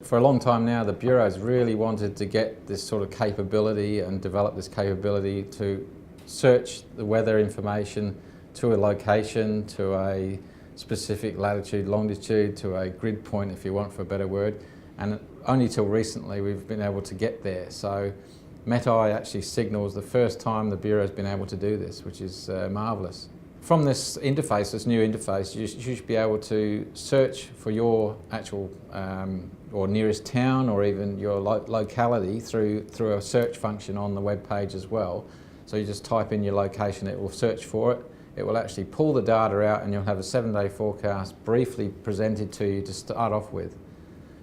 For a long time now, the Bureau's really wanted to get this sort of capability and develop this capability to search the weather information to a location, to a specific latitude, longitude, to a grid point, if you want for a better word. And only till recently we've been able to get there. So Meteye actually signals the first time the Bureau's been able to do this, which is marvellous. From this interface, this new interface, you should be able to search for your actual or nearest town, or even your locality through a search function on the web page as well. So you just type in your location, it will search for it. It will actually pull the data out, and you'll have a 7-day forecast briefly presented to you to start off with.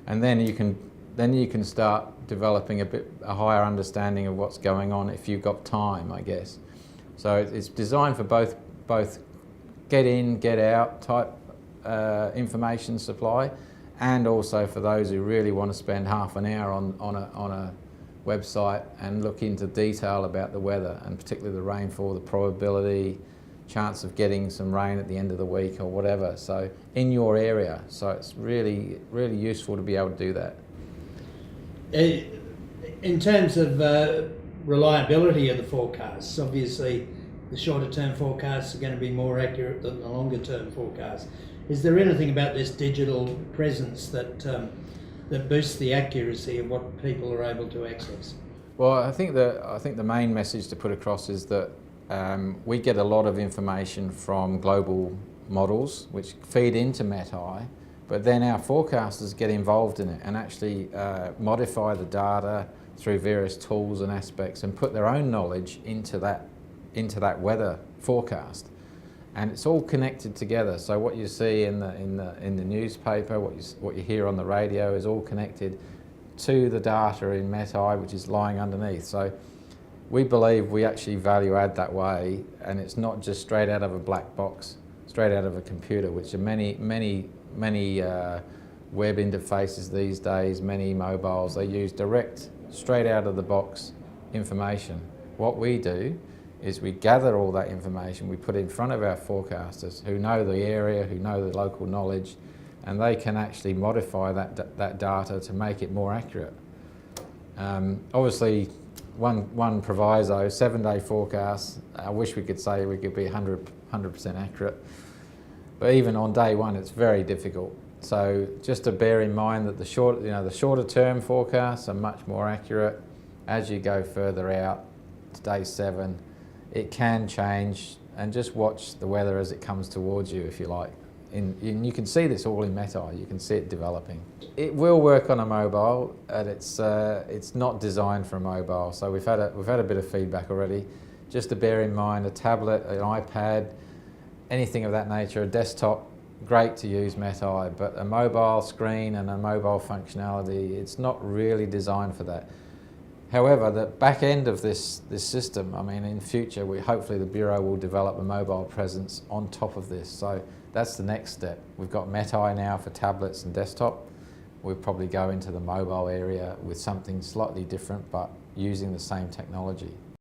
And then you can start developing a higher understanding of what's going on if you've got time, I guess. So it's designed for both get in, get out type information supply, and also for those who really want to spend half an hour on a website and look into detail about the weather, and particularly the rainfall, the probability, chance of getting some rain at the end of the week or whatever, so in your area. So it's really, really useful to be able to do that. In terms of reliability of the forecasts, obviously the shorter term forecasts are going to be more accurate than the longer term forecasts. Is there anything about this digital presence that boosts the accuracy of what people are able to access? Well, I think the main message to put across is that we get a lot of information from global models which feed into Meteye, but then our forecasters get involved in it and actually modify the data through various tools and aspects and put their own knowledge into that weather forecast. And it's all connected together. So what you see in the newspaper, what you hear on the radio, is all connected to the data in Meteye, which is lying underneath. So we believe we actually value add that way, and it's not just straight out of a black box, straight out of a computer, which are many web interfaces these days, many mobiles, they use direct, straight out of the box information. What we do is we gather all that information, we put it in front of our forecasters who know the area, who know the local knowledge, and they can actually modify that data to make it more accurate. Obviously, one proviso, 7-day forecasts, I wish we could say we could be 100% accurate, but even on day one it's very difficult. So just to bear in mind that the shorter term forecasts are much more accurate. As you go further out to day 7, it can change, and just watch the weather as it comes towards you, if you like. And you can see this all in Meteye, you can see it developing. It will work on a mobile, and it's not designed for a mobile, so we've had a bit of feedback already. Just to bear in mind, a tablet, an iPad, anything of that nature, a desktop, great to use Meteye, but a mobile screen and a mobile functionality, it's not really designed for that. However, the back end of this system, I mean, in future, hopefully the Bureau will develop a mobile presence on top of this. So that's the next step. We've got Meteye now for tablets and desktop. We'll probably go into the mobile area with something slightly different, but using the same technology.